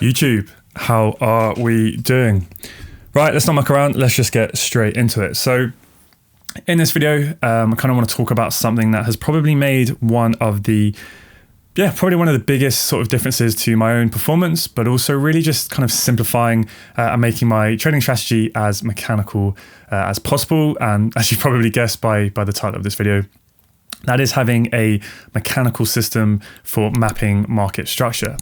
YouTube, how are we doing? Right, let's not muck around. Let's just get straight into it. So in this video, I kind of want to talk about something that has probably made one of the biggest sort of differences to my own performance, but also really just kind of simplifying and making my trading strategy as mechanical as possible. And as you probably guessed by the title of this video, that is having a mechanical system for mapping market structure.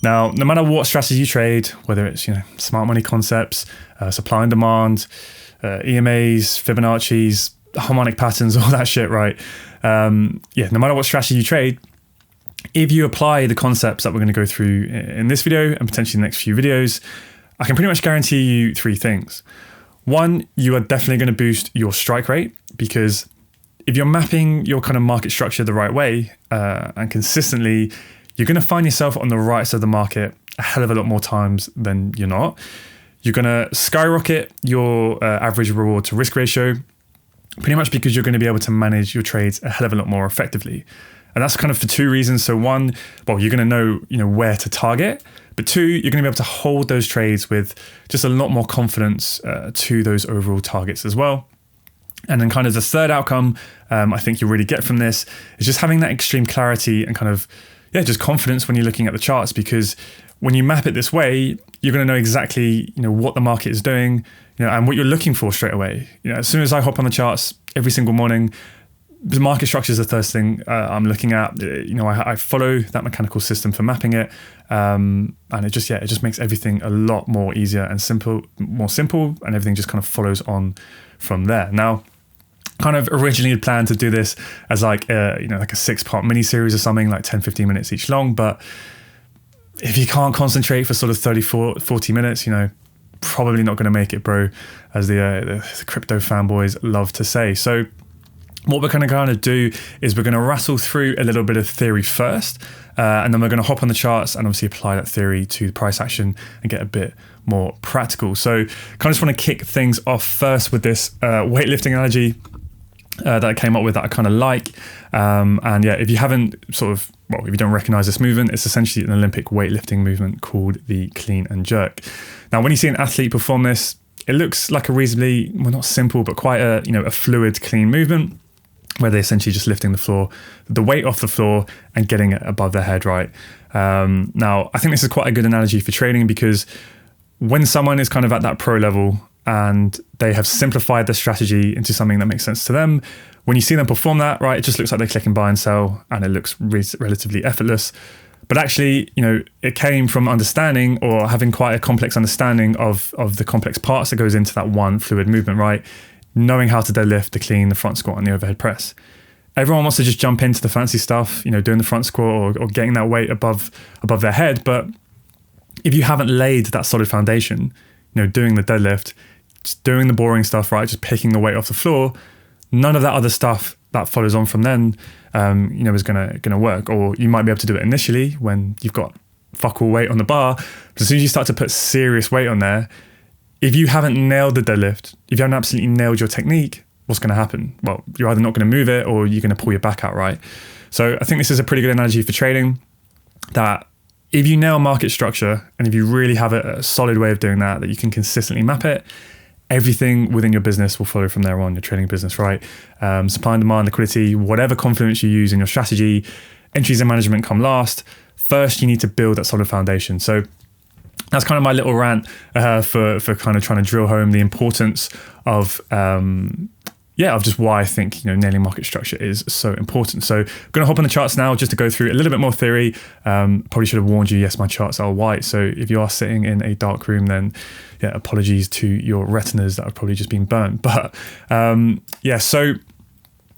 Now, no matter what strategy you trade, whether it's smart money concepts, supply and demand, EMAs, Fibonacci's, harmonic patterns, all that shit, right? No matter what strategy you trade, if you apply the concepts that we're going to go through in this video and potentially the next few videos, I can pretty much guarantee you three things. One, you are definitely going to boost your strike rate, because if you're mapping your kind of market structure the right way and consistently, you're going to find yourself on the right side of the market a hell of a lot more times than you're not. You're going to skyrocket your average reward to risk ratio, pretty much because you're going to be able to manage your trades a hell of a lot more effectively. And that's kind of for two reasons. So one, well, you're going to know where to target, but two, you're going to be able to hold those trades with just a lot more confidence to those overall targets as well. And then kind of the third outcome I think you'll really get from this is just having that extreme clarity and kind of just confidence when you're looking at the charts, because when you map it this way, you're going to know exactly what the market is doing, and what you're looking for straight away. As soon as I hop on the charts every single morning, the market structure is the first thing I'm looking at. I follow that mechanical system for mapping it, and it just makes everything a lot more easier and more simple, and everything just kind of follows on from there. Now, kind of originally had planned to do this as like a 6-part mini series or something, like 10-15 minutes each long, but if you can't concentrate for sort of 30-40 minutes, probably not going to make it, bro, as the crypto fanboys love to say. So what we're going to kind of do is we're going to rattle through a little bit of theory first, and then we're going to hop on the charts and obviously apply that theory to the price action and get a bit more practical. So kind of just want to kick things off first with this weightlifting analogy that I came up with that I kind of like. If you haven't if you don't recognize this movement, it's essentially an Olympic weightlifting movement called the clean and jerk. Now, when you see an athlete perform this, it looks like a reasonably, well, not simple, but quite a fluid, clean movement, where they're essentially just lifting the weight off the floor and getting it above their head, right? Now, I think this is quite a good analogy for trading, because when someone is kind of at that pro level and they have simplified their strategy into something that makes sense to them, when you see them perform that, right, it just looks like they're clicking buy and sell, and it looks relatively effortless. But actually, it came from understanding, or having quite a complex understanding of the complex parts that goes into that one fluid movement, right? Knowing how to deadlift, the clean, the front squat, and the overhead press. Everyone wants to just jump into the fancy stuff, doing the front squat or getting that weight above their head. But if you haven't laid that solid foundation, doing the deadlift, just doing the boring stuff, right, just picking the weight off the floor, none of that other stuff that follows on from then, is gonna work. Or you might be able to do it initially when you've got fuck all weight on the bar, but as soon as you start to put serious weight on there, if you haven't nailed the deadlift, if you haven't absolutely nailed your technique, what's going to happen? Well, you're either not going to move it or you're going to pull your back out, right? So I think this is a pretty good analogy for trading, that if you nail market structure and if you really have a solid way of doing that you can consistently map it, everything within your business will follow from there on, your trading business, right? Supply and demand, liquidity, whatever confidence you use in your strategy, entries and management come last. First, you need to build that solid foundation. So that's kind of my little rant for kind of trying to drill home the importance of just why I think nailing market structure is so important. So I'm going to hop on the charts now just to go through a little bit more theory. Probably should have warned you, yes, my charts are white. So if you are sitting in a dark room, then apologies to your retinas that have probably just been burnt. But so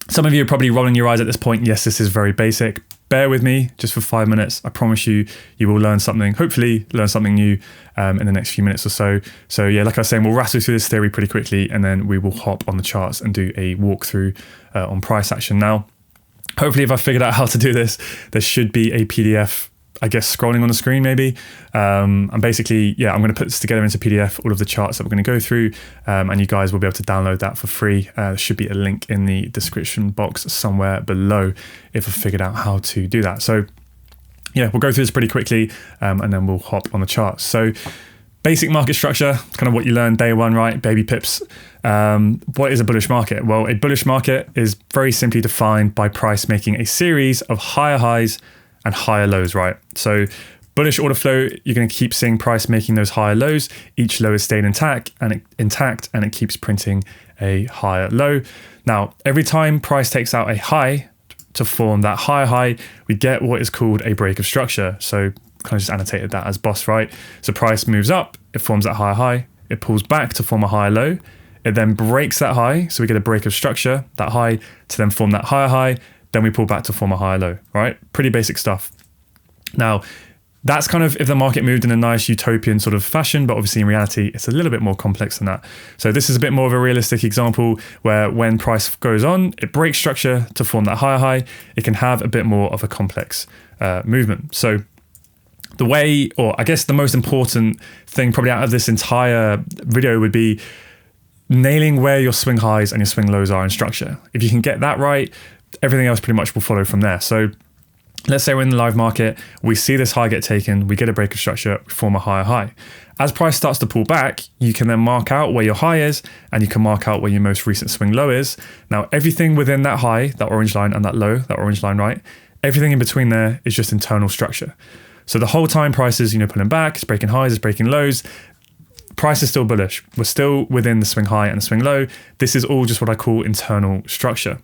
some of you are probably rolling your eyes at this point. Yes, this is very basic. Bear with me just for 5 minutes. I promise you will learn something, hopefully learn something new in the next few minutes or so. So like I was saying, we'll rattle through this theory pretty quickly, and then we will hop on the charts and do a walkthrough on price action. Now, hopefully if I figured out how to do this, there should be a PDF, I guess, scrolling on the screen maybe. And basically, I'm going to put this together into PDF, all of the charts that we're going to go through, and you guys will be able to download that for free. There should be a link in the description box somewhere below if I figured out how to do that. So yeah, we'll go through this pretty quickly and then we'll hop on the chart. So basic market structure, kind of what you learned day one, right? Baby pips. What is a bullish market? Well, a bullish market is very simply defined by price making a series of higher highs and higher lows, right? So bullish order flow, you're going to keep seeing price making those higher lows. Each low is staying intact and it keeps printing a higher low. Now, every time price takes out a high to form that higher high, we get what is called a break of structure. So kind of just annotated that as boss, right? So price moves up, it forms that higher high, it pulls back to form a higher low. It then breaks that high, so we get a break of structure, that high to then form that higher high, then we pull back to form a higher low, right? Pretty basic stuff. Now, that's kind of if the market moved in a nice utopian sort of fashion, but obviously in reality, it's a little bit more complex than that. So this is a bit more of a realistic example where when price goes on, it breaks structure to form that higher high. It can have a bit more of a complex movement. So the way, or I guess the most important thing probably out of this entire video would be nailing where your swing highs and your swing lows are in structure. If you can get that right, everything else pretty much will follow from there. So let's say we're in the live market, we see this high get taken, we get a break of structure, we form a higher high. As price starts to pull back, you can then mark out where your high is and you can mark out where your most recent swing low is. Now, everything within that high, that orange line, and that low, that orange line, right? Everything in between there is just internal structure. So the whole time price is, pulling back, it's breaking highs, it's breaking lows. Price is still bullish. We're still within the swing high and the swing low. This is all just what I call internal structure.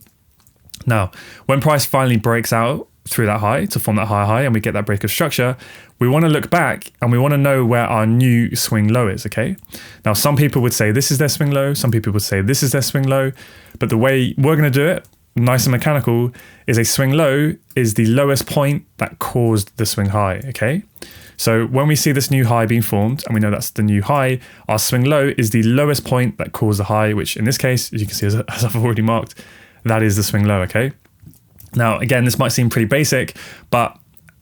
Now, when price finally breaks out through that high to form that higher high and we get that break of structure, we want to look back and we want to know where our new swing low is, okay? Now, some people would say this is their swing low. Some people would say this is their swing low. But the way we're going to do it, nice and mechanical, is a swing low is the lowest point that caused the swing high, okay? So when we see this new high being formed, and we know that's the new high, our swing low is the lowest point that caused the high, which in this case, as you can see, as I've already marked, that is the swing low, okay? Now, again, this might seem pretty basic, but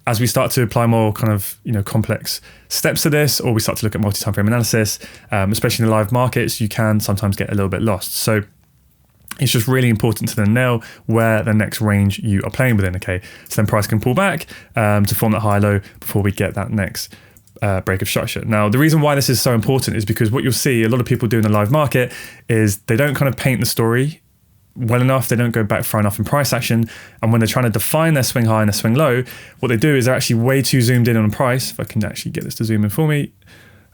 as we start to apply more kind of, complex steps to this, or we start to look at multi-time frame analysis, especially in the live markets, you can sometimes get a little bit lost. So it's just really important to then nail where the next range you are playing within, okay? So then price can pull back to form that high low before we get that next break of structure. Now, the reason why this is so important is because what you'll see a lot of people do in the live market is they don't kind of paint the story well enough, they don't go back far enough in price action, and when they're trying to define their swing high and their swing low, what they do is they're actually way too zoomed in on price. If I can actually get this to zoom in for me,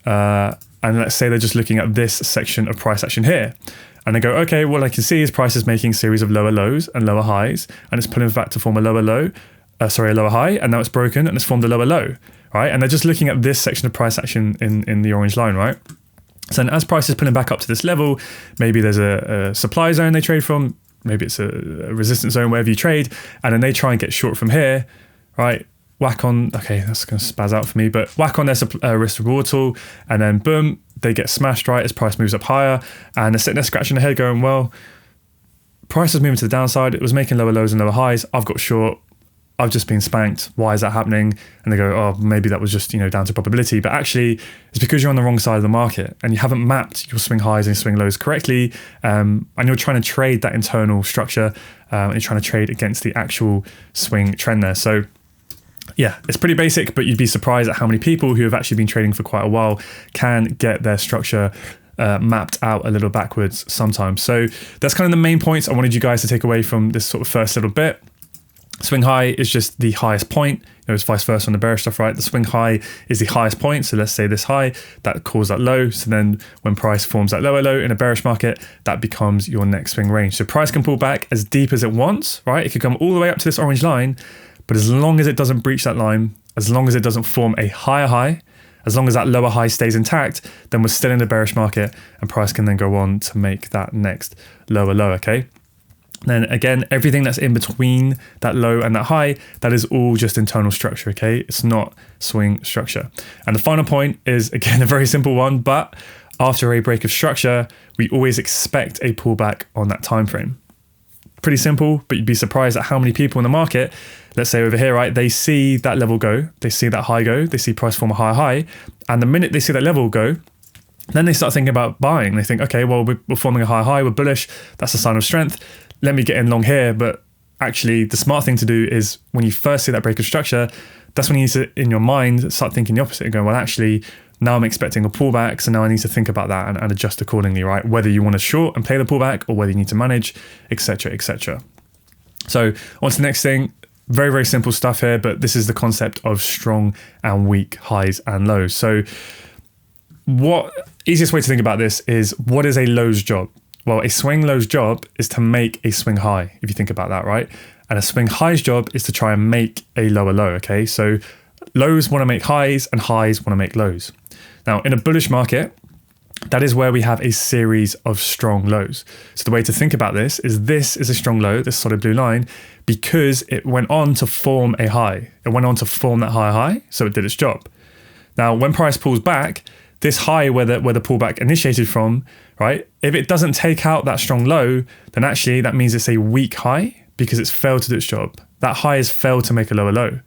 and let's say they're just looking at this section of price action here. And they go, okay, what I can see is price is making a series of lower lows and lower highs, and it's pulling back to form a lower low, a lower high, and now it's broken and it's formed a lower low, right? And they're just looking at this section of price action in the orange line, right? So then as price is pulling back up to this level, maybe there's a supply zone they trade from, maybe it's a resistance zone, wherever you trade, and then they try and get short from here, right? Whack on, okay, that's going to spaz out for me, but whack on their risk reward tool, and then boom, they get smashed, right, as price moves up higher, and they're sitting there scratching their head going, well, price is moving to the downside, it was making lower lows and lower highs, I've got short, I've just been spanked, why is that happening? And they go, oh, maybe that was just, down to probability, but actually it's because you're on the wrong side of the market and you haven't mapped your swing highs and swing lows correctly, and you're trying to trade that internal structure, and you're trying to trade against the actual swing trend there. So yeah, it's pretty basic, but you'd be surprised at how many people who have actually been trading for quite a while can get their structure mapped out a little backwards sometimes. So that's kind of the main points I wanted you guys to take away from this sort of first little bit. Swing high is just the highest point. It's vice versa on the bearish stuff, right? The swing high is the highest point. So let's say this high, that caused that low. So then when price forms that lower low in a bearish market, that becomes your next swing range. So price can pull back as deep as it wants, right? It could come all the way up to this orange line, but as long as it doesn't breach that line, as long as it doesn't form a higher high, as long as that lower high stays intact, then we're still in the bearish market and price can then go on to make that next lower low, okay? Then again, everything that's in between that low and that high, that is all just internal structure, okay? It's not swing structure. And the final point is, again, a very simple one, but after a break of structure, we always expect a pullback on that time frame. Pretty simple, but you'd be surprised at how many people in the market, let's say over here, right, they see that level go, they see that high go, they see price form a higher high, and the minute they see that level go, then they start thinking about buying. They think, okay, well, we're forming a higher high, we're bullish, that's a sign of strength, let me get in long here. But actually, the smart thing to do is when you first see that break of structure, that's when you need to, in your mind, start thinking the opposite and go, well, actually, now I'm expecting a pullback, so now I need to think about that and adjust accordingly, right? Whether you want to short and play the pullback or whether you need to manage, etc., etc. So on to the next thing. Very, very simple stuff here, but this is the concept of strong and weak highs and lows. So easiest way to think about this is, what is a low's job? Well, a swing low's job is to make a swing high, if you think about that, right? And a swing high's job is to try and make a lower low, okay? So lows want to make highs and highs want to make lows. Now, in a bullish market, that is where we have a series of strong lows. So the way to think about this is a strong low, this solid blue line, because it went on to form a high. It went on to form that high, so it did its job. Now, when price pulls back, this high where the pullback initiated from, right? If it doesn't take out that strong low, then actually that means it's a weak high because it's failed to do its job. That high has failed to make a lower low.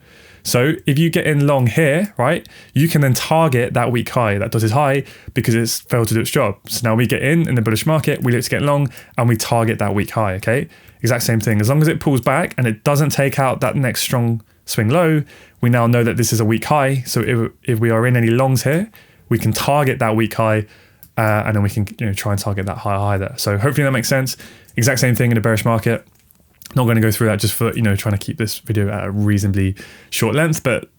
So if you get in long here, right, you can then target that weak high, that dotted high, because it's failed to do its job. So now we get in the bullish market, we look to get long and we target that weak high, okay? Exact same thing. As long as it pulls back and it doesn't take out that next strong swing low, we now know that this is a weak high. So if we are in any longs here, we can target that weak high and then we can try and target that high there. So hopefully that makes sense. Exact same thing in a bearish market. Not going to go through that just for, trying to keep this video at a reasonably short length, but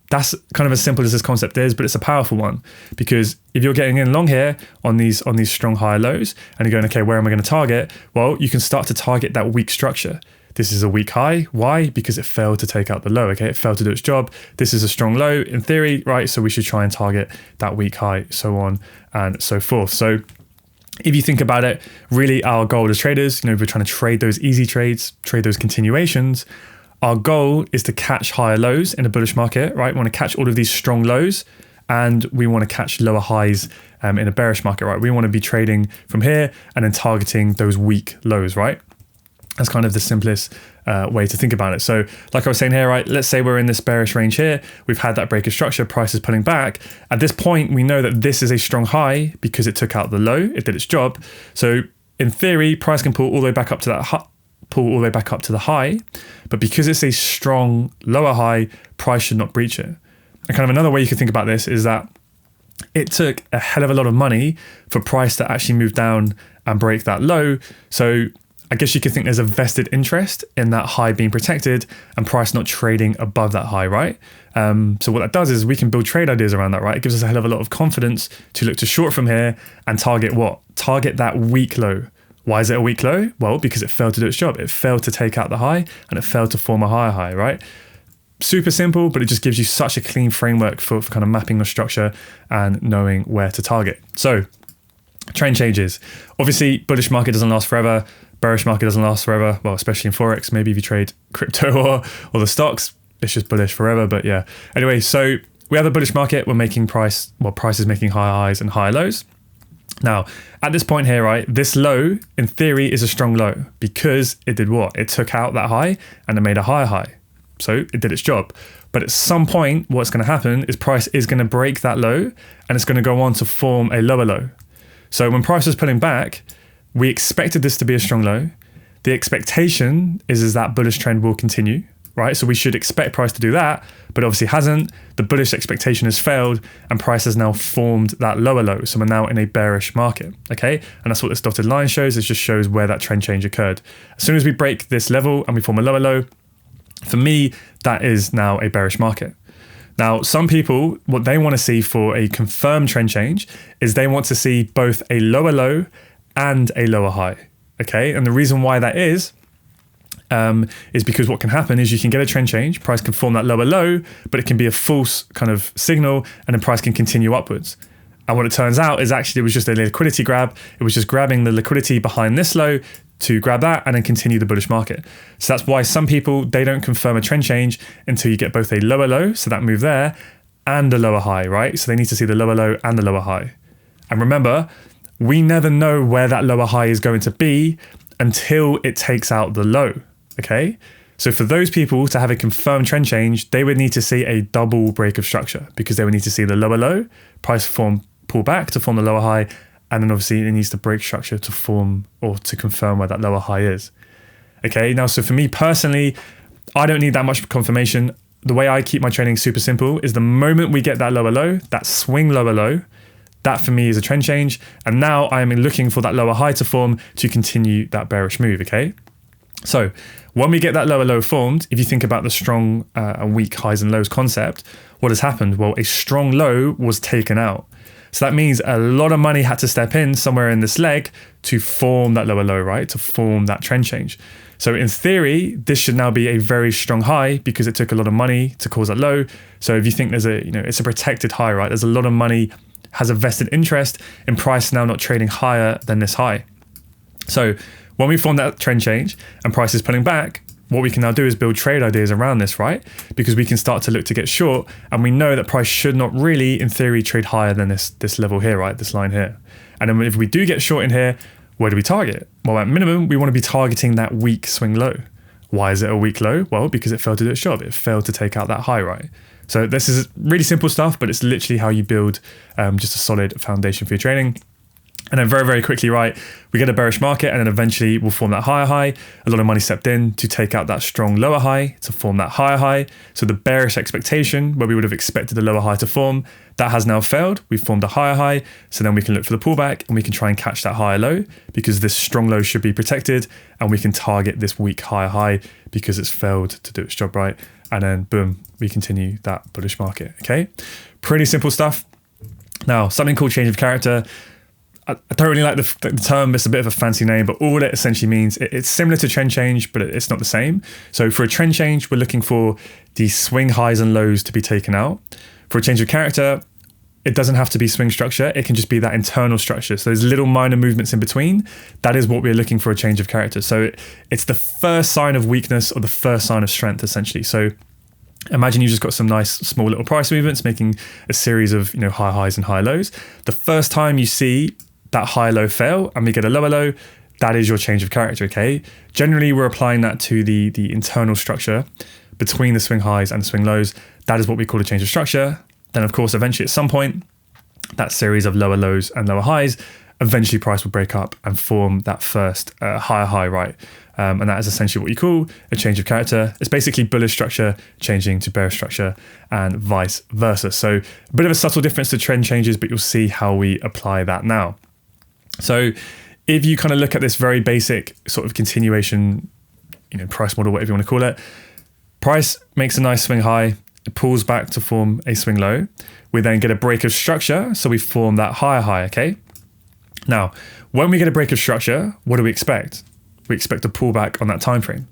that's kind of as simple as this concept is, but it's a powerful one, because if you're getting in long here on these strong higher lows and you're going, okay, where am I going to target? Well, you can start to target that weak structure. This is a weak high. Why? Because it failed to take out the low, okay? It failed to do its job. This is a strong low in theory, right? So we should try and target that weak high, so on and so forth. So if you think about it, really our goal as traders, if we're trying to trade those easy trades, trade those continuations, our goal is to catch higher lows in a bullish market, right? We want to catch all of these strong lows and we want to catch lower highs in a bearish market, right? We want to be trading from here and then targeting those weak lows, right? That's kind of the simplest way to think about it. So like I was saying here, right, let's say we're in this bearish range here. We've had that break of structure, price is pulling back. At this point, we know that this is a strong high because it took out the low, it did its job. So in theory, price can pull all the way back up to that the high, but because it's a strong lower high, price should not breach it. And kind of another way you can think about this is that it took a hell of a lot of money for price to actually move down and break that low. So I guess you could think there's a vested interest in that high being protected and price not trading above that high, right? So what that does is we can build trade ideas around that, right? It gives us a hell of a lot of confidence to look to short from here and target what? Target that weak low. Why is it a weak low? Well, because it failed to do its job. It failed to take out the high and it failed to form a higher high, right? Super simple, but it just gives you such a clean framework for kind of mapping the structure and knowing where to target. So trend changes. Obviously, bullish market doesn't last forever. Bearish market doesn't last forever. Well, especially in Forex. Maybe if you trade crypto or the stocks, it's just bullish forever. But yeah. Anyway, so we have a bullish market. We're making price is making higher highs and higher lows. Now, at this point here, right, this low, in theory, is a strong low because it did what? It took out that high and it made a higher high. So it did its job. But at some point, what's going to happen is price is going to break that low and it's going to go on to form a lower low. So when price was pulling back, we expected this to be a strong low. The expectation is that bullish trend will continue, right? So we should expect price to do that, but obviously hasn't. The bullish expectation has failed and price has now formed that lower low. So we're now in a bearish market, okay? And that's what this dotted line shows. It just shows where that trend change occurred. As soon as we break this level and we form a lower low, for me, that is now a bearish market. Now, some people, what they want to see for a confirmed trend change is they want to see both a lower low and a lower high, okay? And the reason why that is because what can happen is you can get a trend change, price can form that lower low, but it can be a false kind of signal and then price can continue upwards. And what it turns out is actually it was just a liquidity grab. It was just grabbing the liquidity behind this low to grab that and then continue the bullish market. So that's why some people, they don't confirm a trend change until you get both a lower low, so that move there, and a lower high, right? So they need to see the lower low and the lower high. And remember, we never know where that lower high is going to be until it takes out the low, okay? So for those people to have a confirmed trend change, they would need to see a double break of structure because they would need to see the lower low, price pull back to form the lower high, and then obviously it needs to break structure to form or to confirm where that lower high is. Okay, now so for me personally, I don't need that much confirmation. the way I keep my trading super simple is the moment we get that lower low, that swing lower low, that for me is a trend change. And now I am looking for that lower high to form to continue that bearish move, okay? So when we get that lower low formed, if you think about the strong and weak highs and lows concept, what has happened? Well, a strong low was taken out. So that means a lot of money had to step in somewhere in this leg to form that lower low, right? To form that trend change. So in theory, this should now be a very strong high because it took a lot of money to cause that low. So if you think there's it's a protected high, right? There's a lot of money, has a vested interest in price now not trading higher than this high. So when we form that trend change and price is pulling back, what we can now do is build trade ideas around this, right? Because we can start to look to get short, and we know that price should not really, in theory, trade higher than this level here, right? This line here. And then if we do get short in here, where do we target? Well, at minimum, we want to be targeting that weak swing low. Why is it a weak low? Well, because it failed to do its job. It failed to take out that high, right? So this is really simple stuff, but it's literally how you build just a solid foundation for your trading. And then very, very quickly, right, we get a bearish market and then eventually we'll form that higher high. A lot of money stepped in to take out that strong lower high to form that higher high. So the bearish expectation where we would have expected the lower high to form, that has now failed. We've formed a higher high. So then we can look for the pullback and we can try and catch that higher low because this strong low should be protected, and we can target this weak higher high because it's failed to do its job, right? And then boom, we continue that bullish market, okay? Pretty simple stuff. Now, something called change of character. I don't really like the term, it's a bit of a fancy name, but all it essentially means, it's similar to trend change, but it's not the same. So for a trend change, we're looking for the swing highs and lows to be taken out. For a change of character, it doesn't have to be swing structure, it can just be that internal structure. So there's little minor movements in between. That is what we're looking for a change of character. So it's the first sign of weakness or the first sign of strength, essentially. So imagine you just got some nice small little price movements making a series of high highs and high lows. The first time you see that high low fail and we get a lower low, that is your change of character, okay? Generally, we're applying that to the internal structure between the swing highs and the swing lows. That is what we call a change of structure. Then, of course, eventually at some point, that series of lower lows and lower highs, eventually price will break up and form that first higher high, right? And that is essentially what you call a change of character. It's basically bullish structure changing to bearish structure and vice versa. So a bit of a subtle difference to trend changes, but you'll see how we apply that now. So if you kind of look at this very basic sort of continuation, price model, whatever you want to call it, price makes a nice swing high, it pulls back to form a swing low. We then get a break of structure, so we form that higher high, okay? Now, when we get a break of structure, what do we expect? We expect a pullback on that time frame.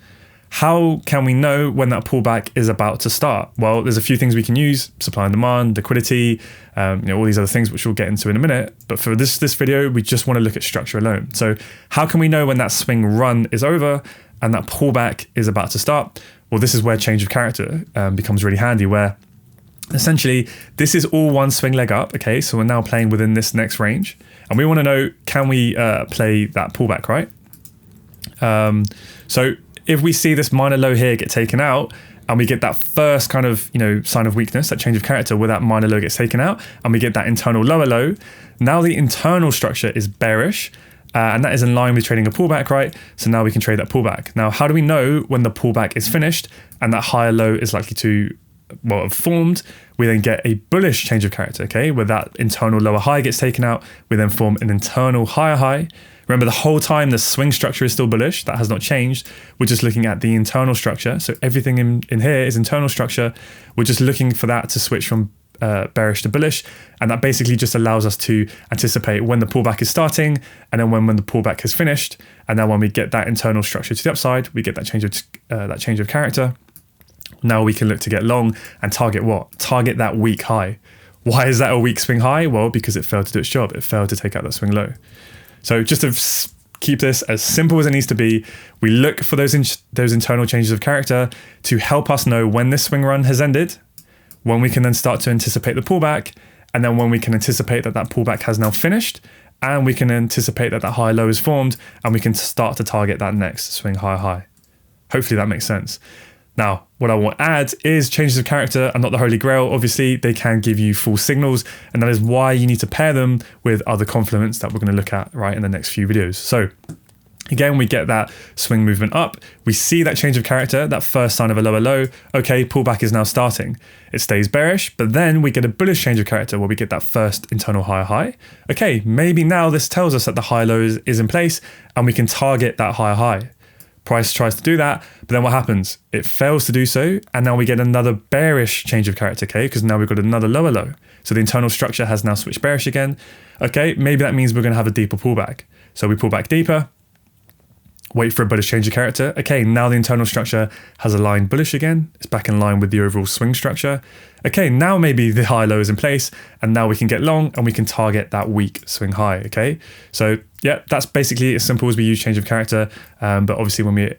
How can we know when that pullback is about to start? Well, there's a few things we can use: supply and demand, liquidity, all these other things, which we'll get into in a minute. But for this video, we just want to look at structure alone. So how can we know when that swing run is over and that pullback is about to start? Well, this is where change of character becomes really handy, where essentially this is all one swing leg up, okay? So we're now playing within this next range, and we want to know, can we play that pullback, right? So if we see this minor low here get taken out and we get that first kind of, sign of weakness, that change of character where that minor low gets taken out and we get that internal lower low, now the internal structure is bearish and that is in line with trading a pullback, right? So now we can trade that pullback. Now, how do we know when the pullback is finished and that higher low is likely to, have formed? We then get a bullish change of character, okay? Where that internal lower high gets taken out, we then form an internal higher high. Remember, the whole time the swing structure is still bullish. That has not changed. We're just looking at the internal structure. So everything in here is internal structure. We're just looking for that to switch from bearish to bullish. And that basically just allows us to anticipate when the pullback is starting and then when the pullback has finished. And then when we get that internal structure to the upside, we get that change of character. Now we can look to get long and target what? Target that weak high. Why is that a weak swing high? Well, because it failed to do its job. It failed to take out that swing low. So just to keep this as simple as it needs to be, we look for those internal changes of character to help us know when this swing run has ended, when we can then start to anticipate the pullback, and then when we can anticipate that pullback has now finished, and we can anticipate that high low is formed, and we can start to target that next swing higher high. Hopefully that makes sense. Now, what I want to add is changes of character are not the holy grail. Obviously, they can give you false signals, and that is why you need to pair them with other complements that we're going to look at right in the next few videos. So Again, we get that swing movement up. We see that change of character, that first sign of a lower low. Okay, pullback is now starting. It stays bearish, but then we get a bullish change of character where we get that first internal higher high. Okay, maybe now this tells us that the high low is in place and we can target that higher high. Price tries to do that, but then what happens? It fails to do so, and now we get another bearish change of character, okay? Because now we've got another lower low. So the internal structure has now switched bearish again. Okay, maybe that means we're gonna have a deeper pullback. So we pull back deeper, wait for a bullish change of character. Okay, now the internal structure has aligned bullish again. It's back in line with the overall swing structure. Okay, now maybe the high low is in place and now we can get long and we can target that weak swing high, okay? So yeah, that's basically as simple as we use change of character. But obviously when we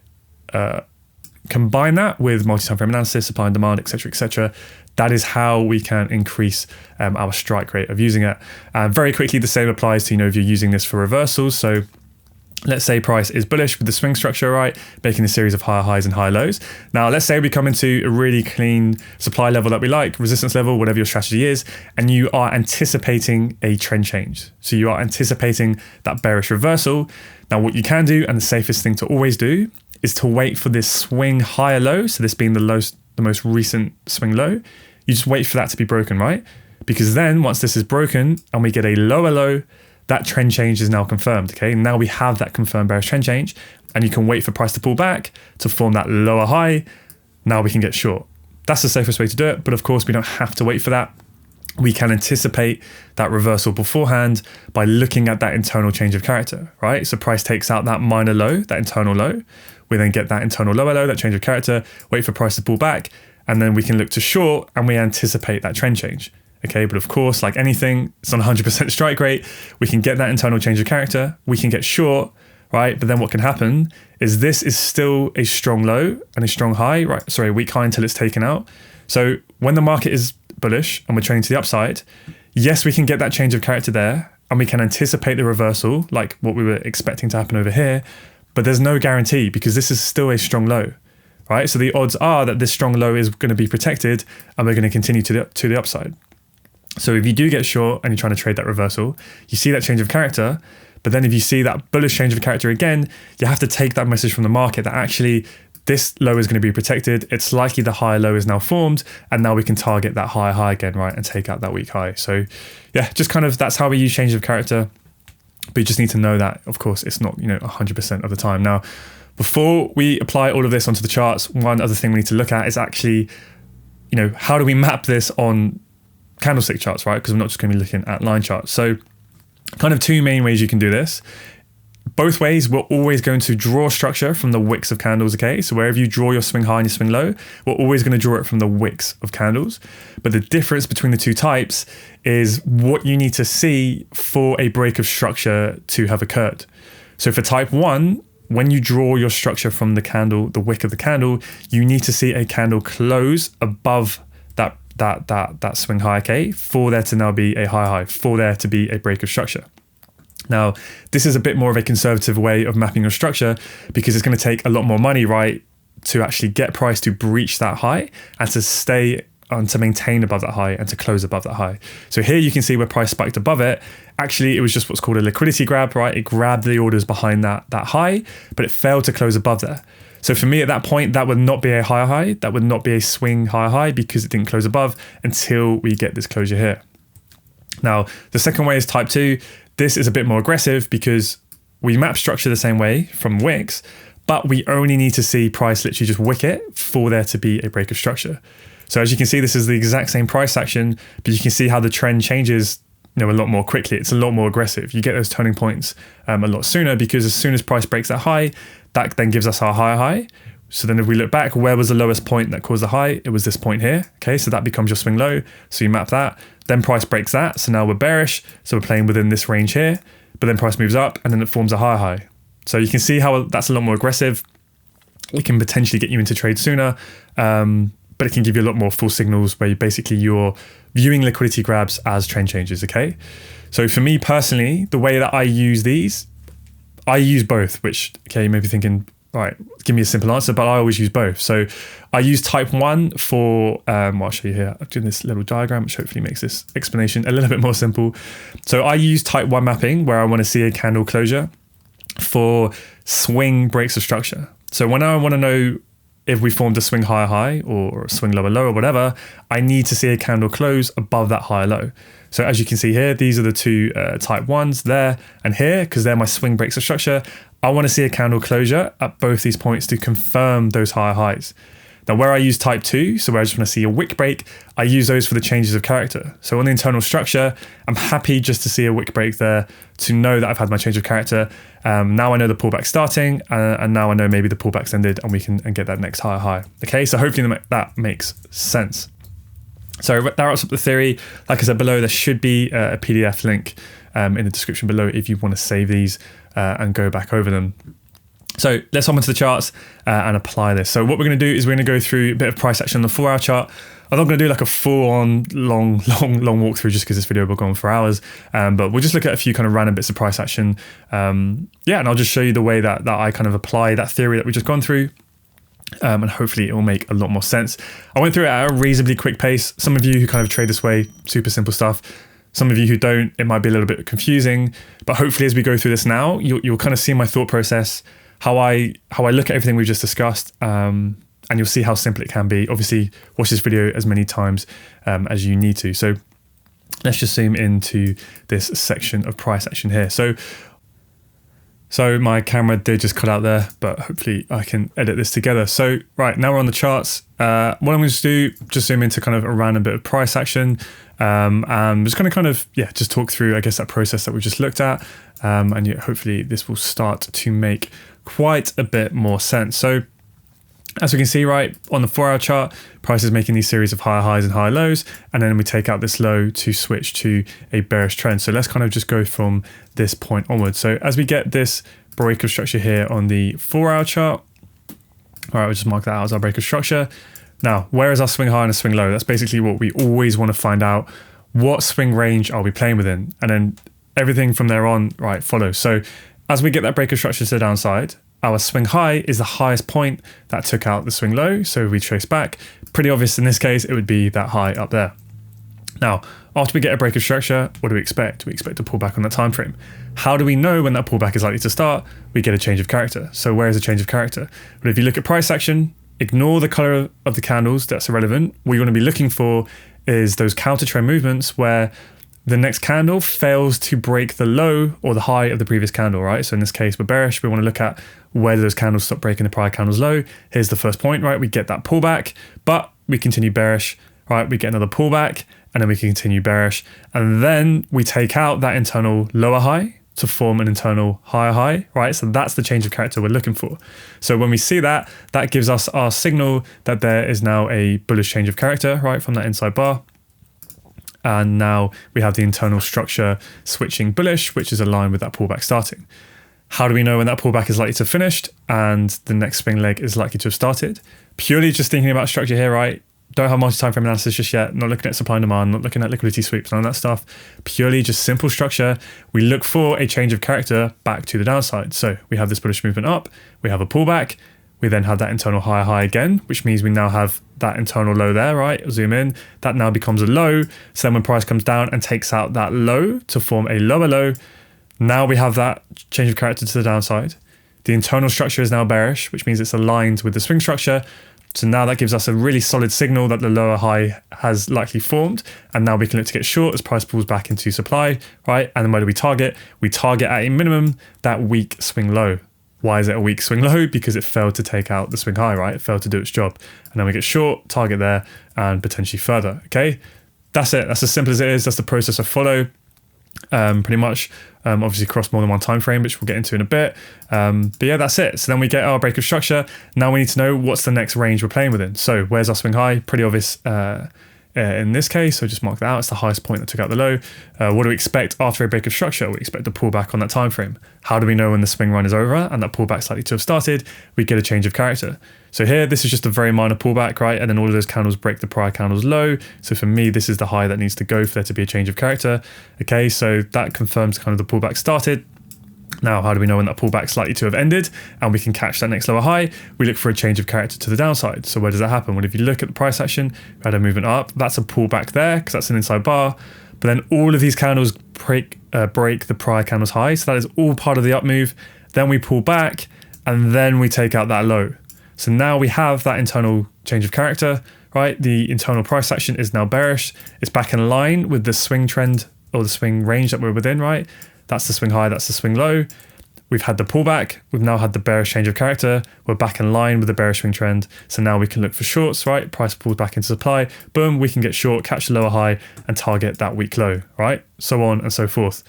combine that with multi-time frame analysis, supply and demand, etc., that is how we can increase our strike rate of using it. Very quickly, the same applies to, if you're using this for reversals. So let's say price is bullish with the swing structure, right? Making a series of higher highs and high lows. Now, let's say we come into a really clean supply level that we like, resistance level, whatever your strategy is, and you are anticipating a trend change. So you are anticipating that bearish reversal. Now, what you can do, and the safest thing to always do, is to wait for this swing higher low. So this being the most recent swing low, you just wait for that to be broken, right? Because then once this is broken and we get a lower low, that trend change is now confirmed, okay? Now we have that confirmed bearish trend change and you can wait for price to pull back to form that lower high. Now we can get short. That's the safest way to do it. But of course, we don't have to wait for that. We can anticipate that reversal beforehand by looking at that internal change of character, right? So price takes out that minor low, that internal low. We then get that internal lower low, that change of character, wait for price to pull back, and then we can look to short and we anticipate that trend change. Okay, but of course, like anything, it's not 100% strike rate. We can get that internal change of character. We can get short, right? But then what can happen is this is still a strong low and a strong high, right? Sorry, a weak high until it's taken out. So when the market is bullish and we're trading to the upside, yes, we can get that change of character there and we can anticipate the reversal, like what we were expecting to happen over here. But there's no guarantee because this is still a strong low, right? So the odds are that this strong low is going to be protected and we're going to continue to the upside. So if you do get short and you're trying to trade that reversal, you see that change of character, but then if you see that bullish change of character again, you have to take that message from the market that actually this low is going to be protected. It's likely the higher low is now formed and now we can target that higher high again, right? And take out that weak high. So yeah, just kind of, that's how we use change of character. But you just need to know that, of course, it's not, 100% of the time. Now, before we apply all of this onto the charts, one other thing we need to look at is actually, how do we map this on candlestick charts, right? Because we're not just going to be looking at line charts. So kind of two main ways you can do this. Both ways, we're always going to draw structure from the wicks of candles, okay? So wherever you draw your swing high and your swing low, we're always going to draw it from the wicks of candles. But the difference between the two types is what you need to see for a break of structure to have occurred. So for type 1, when you draw your structure from the candle, the wick of the candle, you need to see a candle close above that swing high, okay, for there to now be a high, for there to be a break of structure. Now, this is a bit more of a conservative way of mapping your structure because it's going to take a lot more money, right, to actually get price to breach that high and to stay and to maintain above that high and to close above that high. So here you can see where price spiked above it. Actually, it was just what's called a liquidity grab, right? It grabbed the orders behind that high, but it failed to close above there. So for me at that point, that would not be a higher high. That would not be a swing high because it didn't close above until we get this closure here. Now, the second way is type 2. This is a bit more aggressive because we map structure the same way from wicks, but we only need to see price literally just wick it for there to be a break of structure. So as you can see, this is the exact same price action, but you can see how the trend changes a lot more quickly. It's a lot more aggressive. You get those turning points a lot sooner because as soon as price breaks that high, that then gives us our higher high. So then if we look back, where was the lowest point that caused the high? It was this point here. Okay, so that becomes your swing low. So you map that, then price breaks that. So now we're bearish. So we're playing within this range here, but then price moves up and then it forms a higher high. So you can see how that's a lot more aggressive. It can potentially get you into trade sooner, but it can give you a lot more full signals where you're viewing liquidity grabs as trend changes, okay? So for me personally, the way that I use these, I use both, which, okay, you may be thinking, all right, give me a simple answer, but I always use both. So I use type 1 for, I'll show you here. I'm doing this little diagram, which hopefully makes this explanation a little bit more simple. So I use type 1 mapping where I want to see a candle closure. for swing breaks of structure. So when I want to know if we formed a swing higher high or a swing lower low or whatever, I need to see a candle close above that higher low. So as you can see here, these are the two type 1s there and here, because they're my swing breaks of structure. I want to see a candle closure at both these points to confirm those higher highs. Now, where I use type 2, so where I just want to see a wick break, I use those for the changes of character. So on the internal structure, I'm happy just to see a wick break there to know that I've had my change of character. Now I know the pullback's starting, and now I know maybe the pullback's ended and we can get that next higher high. Okay, so hopefully that makes sense. So that wraps up the theory. Like I said below, there should be a PDF link in the description below if you want to save these and go back over them. So let's hop into the charts and apply this. So what we're going to do is we're going to go through a bit of price action on the 4-hour chart. I'm not going to do like a full-on long walkthrough just because this video will go on for hours. But we'll just look at a few kind of random bits of price action. And I'll just show you the way that I kind of apply that theory that we've just gone through. And hopefully it will make a lot more sense. I went through it at a reasonably quick pace. Some of you who kind of trade this way, super simple stuff. Some of you who don't, it might be a little bit confusing. But hopefully as we go through this now, you'll kind of see my thought process, how I look at everything we've just discussed, and you'll see how simple it can be. Obviously, watch this video as many times as you need to. So let's just zoom into this section of price action here. So my camera did just cut out there, but hopefully I can edit this together. So right, now we're on the charts. What I'm going to do, just zoom into kind of a random bit of price action. And just kind of just talk through, I guess, that process that we just looked at. And hopefully this will start to make quite a bit more sense. So as we can see, right, on the 4-hour chart, price is making these series of higher highs and higher lows, and then we take out this low to switch to a bearish trend. So let's kind of just go from this point onwards. So as we get this break of structure here on the 4-hour chart, all right, we'll just mark that out as our break of structure. Now, where is our swing high and a swing low? That's basically what we always want to find out. What swing range are we playing within? And then everything from there on, right, follows. So as we get that break of structure to the downside, our swing high is the highest point that took out the swing low. So we trace back. Pretty obvious in this case, it would be that high up there. Now, after we get a break of structure, what do we expect? We expect a pullback on that time frame. How do we know when that pullback is likely to start? We get a change of character. So where is the change of character? But if you look at price action, ignore the color of the candles, that's irrelevant. What you want to be looking for is those counter trend movements where the next candle fails to break the low or the high of the previous candle, right? So in this case, we're bearish. We want to look at where do those candles stop breaking the prior candle's low. Here's the first point, right? We get that pullback, but we continue bearish, right? We get another pullback, and then we can continue bearish. And then we take out that internal lower high to form an internal higher high, right? So that's the change of character we're looking for. So when we see that, that gives us our signal that there is now a bullish change of character, right, from that inside bar. And now we have the internal structure switching bullish, which is aligned with that pullback starting. How do we know when that pullback is likely to have finished and the next swing leg is likely to have started? Purely just thinking about structure here, right? Don't have multi-time frame analysis just yet, not looking at supply and demand, not looking at liquidity sweeps, none of that stuff. Purely just simple structure. We look for a change of character back to the downside. So we have this bullish movement up, we have a pullback, we then have that internal higher high again, which means we now have that internal low there, right? Zoom in, that now becomes a low. So then when price comes down and takes out that low to form a lower low, now we have that change of character to the downside. The internal structure is now bearish, which means it's aligned with the swing structure. So now that gives us a really solid signal that the lower high has likely formed. And now we can look to get short as price pulls back into supply, right? And then where do we target? We target at a minimum that weak swing low. Why is it a weak swing low? Because it failed to take out the swing high, right? It failed to do its job. And then we get short, target there, and potentially further, okay? That's it. That's as simple as it is. That's the process I follow. Pretty much, obviously across more than one time frame, which we'll get into in a bit. But yeah, that's it. So then we get our break of structure. Now we need to know what's the next range we're playing within. So where's our swing high? Pretty obvious in this case, so just mark that out. It's the highest point that took out the low. What do we expect after a break of structure? We expect a pullback on that time frame. How do we know when the swing run is over and that pullback's likely to have started? We get a change of character. So here, this is just a very minor pullback, right? And then all of those candles break the prior candle's low. So for me, this is the high that needs to go for there to be a change of character. Okay, so that confirms kind of the pullback started. Now, how do we know when that pullback's likely to have ended and we can catch that next lower high? We look for a change of character to the downside. So where does that happen? Well, if you look at the price action, we had a movement up. That's a pullback there because that's an inside bar. But then all of these candles break the prior candle's high. So that is all part of the up move. then we pull back, and then we take out that low. So now we have that internal change of character, right? The internal price action is now bearish. It's back in line with the swing trend or the swing range that we're within, right? That's the swing high, that's the swing low. We've had the pullback. We've now had the bearish change of character. We're back in line with the bearish swing trend. So now we can look for shorts, right? Price pulls back into supply. Boom, we can get short, catch the lower high and target that weak low, right? So on and so forth.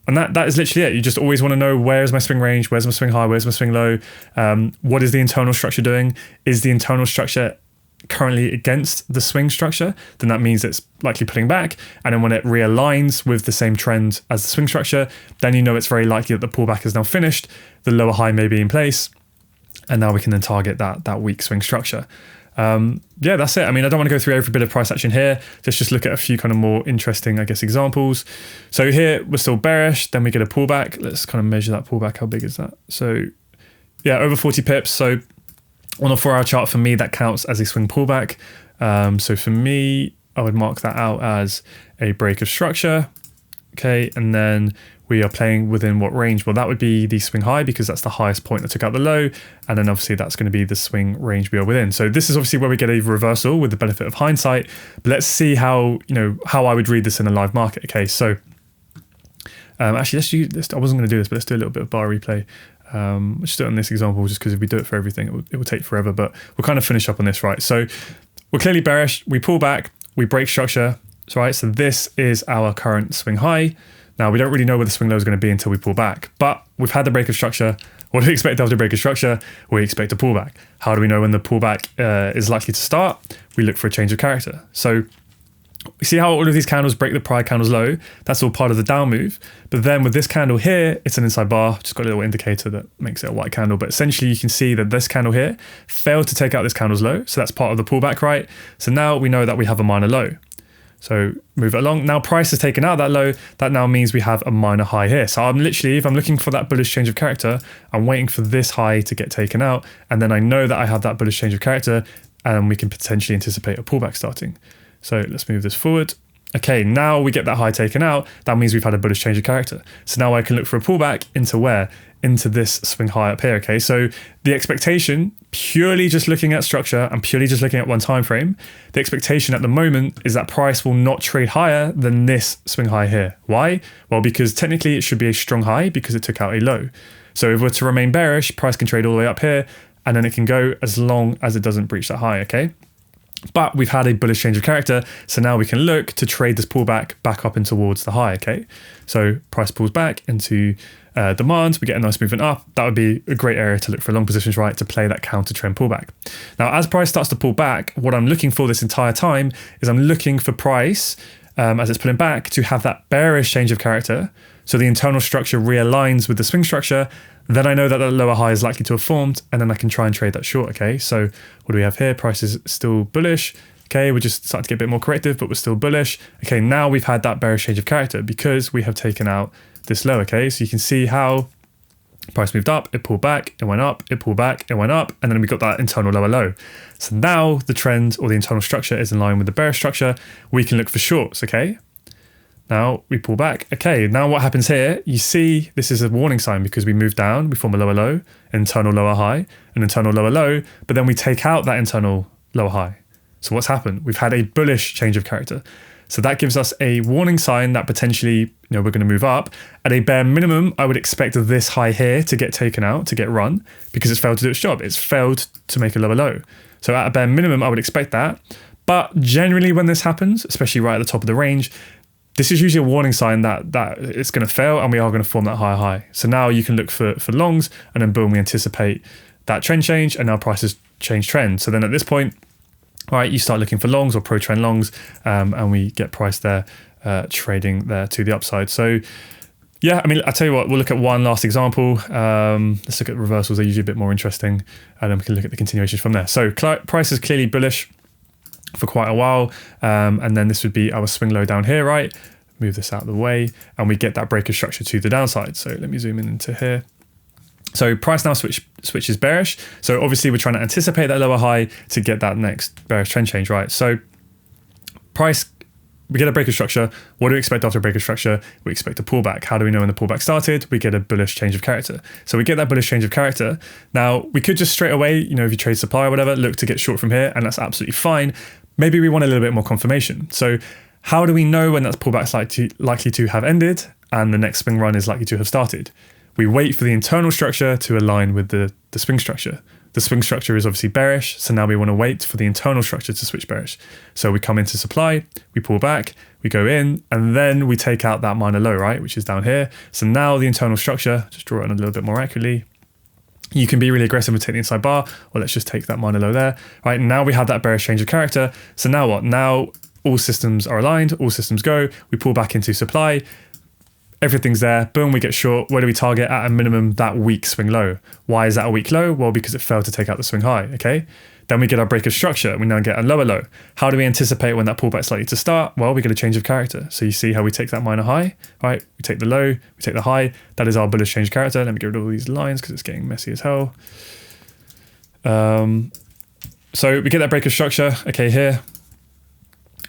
And that is literally it. You just always want to know, where's my swing range? Where's my swing high? Where's my swing low? What is the internal structure doing? Is the internal structure currently against the swing structure? Then that means it's likely pulling back. And then when it realigns with the same trend as the swing structure, then you know it's very likely that the pullback is now finished. The lower high may be in place. And now we can then target that weak swing structure. Yeah, that's it. I mean, I don't want to go through every bit of price action here. Let's just look at a few kind of more interesting, I guess, examples. So here we're still bearish, then we get a pullback. Let's kind of measure that pullback. How big is that? So yeah, over 40 pips. So on a 4-hour chart, for me, that counts as a swing pullback. So for me, I would mark that out as a break of structure. Okay, and then we are playing within what range? Well, that would be the swing high because that's the highest point that took out the low. And then obviously that's going to be the swing range we are within. So this is obviously where we get a reversal with the benefit of hindsight. But let's see how I would read this in a live market. Okay, so actually let's do this. I wasn't going to do this, but let's do a little bit of bar replay. Let's just do it on this example, just because if we do it for everything, it will take forever. But we'll kind of finish up on this, right? So we're clearly bearish. We pull back, we break structure. Right, so this is our current swing high. Now, we don't really know where the swing low is going to be until we pull back, but we've had the break of structure. What do we expect after break of structure? We expect a pullback. How do we know when the pullback is likely to start? We look for a change of character. So you see how all of these candles break the prior candle's low? That's all part of the down move. But then with this candle here, it's an inside bar. Just got a little indicator that makes it a white candle. But essentially you can see that this candle here failed to take out this candle's low. So that's part of the pullback, right? So now we know that we have a minor low. So move it along. Now price has taken out that low. That now means we have a minor high here. So I'm literally, if I'm looking for that bullish change of character, I'm waiting for this high to get taken out. And then I know that I have that bullish change of character and we can potentially anticipate a pullback starting. So let's move this forward. Okay, now we get that high taken out. That means we've had a bullish change of character. So now I can look for a pullback into where? Into this swing high up here, okay? So the expectation, purely just looking at structure and purely just looking at one time frame, the expectation at the moment is that price will not trade higher than this swing high here. Why? Well, because technically it should be a strong high because it took out a low. So if we're to remain bearish, price can trade all the way up here and then it can go as long as it doesn't breach that high, okay? But we've had a bullish change of character, so now we can look to trade this pullback back up and towards the high, okay? So price pulls back into demand, we get a nice movement up. That would be a great area to look for long positions, right, to play that counter trend pullback. Now, as price starts to pull back, what I'm looking for this entire time is I'm looking for price, as it's pulling back, to have that bearish change of character. So the internal structure realigns with the swing structure. Then I know that the lower high is likely to have formed, and then I can try and trade that short, okay? So what do we have here? Price is still bullish. Okay, we're just starting to get a bit more corrective, but we're still bullish. Okay, now we've had that bearish change of character because we have taken out this low, okay? So you can see how price moved up, it pulled back, it went up, it pulled back, it went up, and then we got that internal lower low. So now the trend or the internal structure is in line with the bearish structure. We can look for shorts, okay? Now we pull back. Okay, now what happens here? You see this is a warning sign because we move down, we form a lower low, internal lower high, an internal lower low, but then we take out that internal lower high. So what's happened? We've had a bullish change of character. So that gives us a warning sign that potentially, we're going to move up. At a bare minimum, I would expect this high here to get taken out, to get run, because it's failed to do its job. It's failed to make a lower low. So at a bare minimum, I would expect that. But generally when this happens, especially right at the top of the range, this is usually a warning sign that it's going to fail and we are going to form that higher high. So now you can look for longs and then boom, we anticipate that trend change and now prices change trend. So then at this point, all right, you start looking for longs or pro trend longs and we get price there trading there to the upside. So yeah, I mean, I'll tell you what, we'll look at one last example. Let's look at reversals. They're usually a bit more interesting and then we can look at the continuations from there. So price is clearly bullish for quite a while. And then this would be our swing low down here, right? Move this out of the way and we get that break of structure to the downside. So let me zoom in into here. So price now switches bearish. So obviously we're trying to anticipate that lower high to get that next bearish trend change, right? So price we get a break of structure. What do we expect after a break of structure? We expect a pullback. How do we know when the pullback started? We get a bullish change of character. So we get that bullish change of character. Now, we could just straight away, if you trade supply or whatever, look to get short from here, and that's absolutely fine. Maybe we want a little bit more confirmation. So how do we know when that pullback's likely to have ended and the next swing run is likely to have started? We wait for the internal structure to align with the swing structure. The swing structure is obviously bearish, so now we want to wait for the internal structure to switch bearish. So we come into supply, we pull back, we go in, and then we take out that minor low, right, which is down here. So now the internal structure, just draw it on a little bit more accurately. You can be really aggressive and take the inside bar, or let's just take that minor low there, right? Now we have that bearish change of character. So now what? Now all systems are aligned, all systems go, we pull back into supply, everything's there, boom, we get short. Where do we target? At a minimum, that weak swing low. Why is that a weak low? Well, because it failed to take out the swing high, okay? Then we get our break of structure. We now get a lower low. How do we anticipate when that pullback's likely to start? Well, we get a change of character. So you see how we take that minor high, right? We take the low, we take the high. That is our bullish change of character. Let me get rid of all these lines because it's getting messy as hell. So we get that break of structure, okay, here.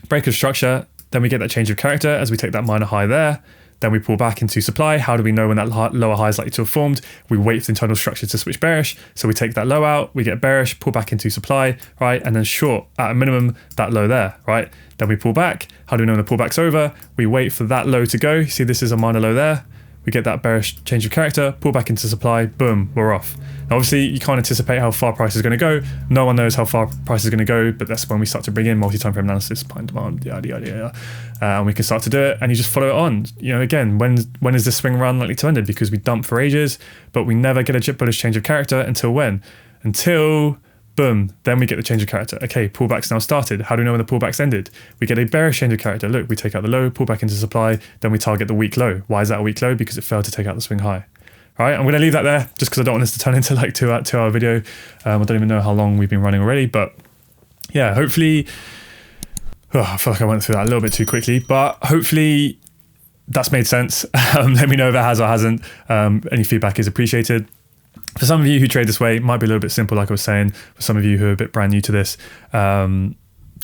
Break of structure, then we get that change of character as we take that minor high there. Then we pull back into supply. How do we know when that lower high is likely to have formed? We wait for the internal structure to switch bearish. So we take that low out, we get bearish, pull back into supply, right? And then short at a minimum, that low there, right? Then we pull back. How do we know when the pullback's over? We wait for that low to go. See, this is a minor low there. We get that bearish change of character, pull back into supply, boom, we're off. Now, obviously, you can't anticipate how far price is going to go. No one knows how far price is going to go, but that's when we start to bring in multi-time frame analysis, supply and demand, yada, yada, yada. And we can start to do it, and you just follow it on. Again, when is this swing run likely to end? Because we dump for ages, but we never get a bullish change of character until when? Until, boom, then we get the change of character. Okay, pullback's now started. How do we know when the pullback's ended? We get a bearish change of character. Look, we take out the low, pull back into supply, then we target the weak low. Why is that a weak low? Because it failed to take out the swing high. All right, I'm going to leave that there just because I don't want this to turn into like two-hour video. I don't even know how long we've been running already, but yeah, hopefully, I feel like I went through that a little bit too quickly, but hopefully that's made sense. Let me know if it has or hasn't. Any feedback is appreciated. For some of you who trade this way, it might be a little bit simple, like I was saying. For some of you who are a bit brand new to this,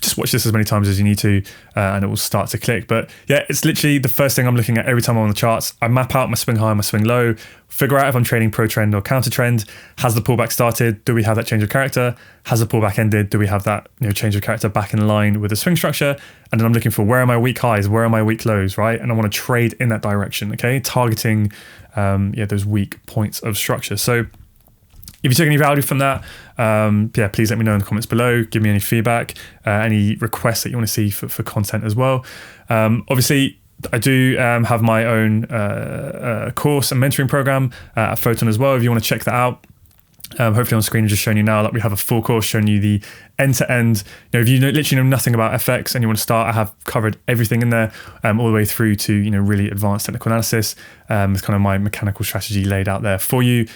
just watch this as many times as you need to, and it will start to click. But yeah, it's literally the first thing I'm looking at every time I'm on the charts. I map out my swing high and my swing low, figure out if I'm trading pro trend or counter trend. Has the pullback started? Do we have that change of character? Has the pullback ended? Do we have that change of character back in line with the swing structure? And then I'm looking for, where are my weak highs? Where are my weak lows, right? And I want to trade in that direction, okay? Targeting those weak points of structure. So if you took any value from that, please let me know in the comments below. Give me any feedback, any requests that you want to see for content as well. Obviously, I do have my own course and mentoring program at Photon as well, if you want to check that out. Hopefully on screen, I'm just showing you now that we have a full course showing you the end-to-end. If you literally know nothing about FX and you want to start, I have covered everything in there, all the way through to really advanced technical analysis. It's kind of my mechanical strategy laid out there for you,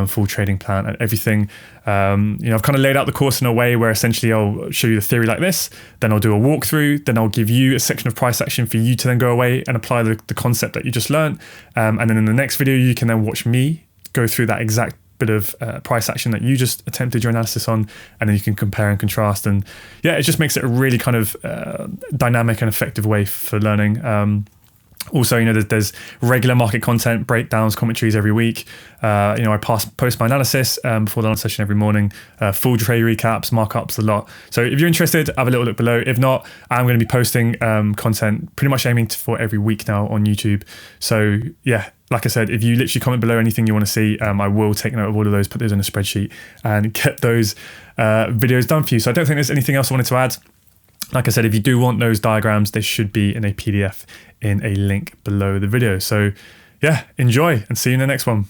full trading plan and everything. I've kind of laid out the course in a way where essentially I'll show you the theory like this, then I'll do a walkthrough, then I'll give you a section of price action for you to then go away and apply the concept that you just learned. And then in the next video, you can then watch me go through that exact bit of price action that you just attempted your analysis on, and then you can compare and contrast. And yeah, it just makes it a really kind of dynamic and effective way for learning. Also, there's regular market content, breakdowns, commentaries every week. I post my analysis before the lunch session every morning, full trade recaps, markups, a lot. So if you're interested, have a little look below. If not, I'm going to be posting content pretty much aiming for every week now on YouTube. So yeah, like I said, if you literally comment below anything you want to see, I will take note of all of those, put those in a spreadsheet and get those videos done for you. So I don't think there's anything else I wanted to add. Like I said, if you do want those diagrams, they should be in a PDF in a link below the video. So yeah, enjoy and see you in the next one.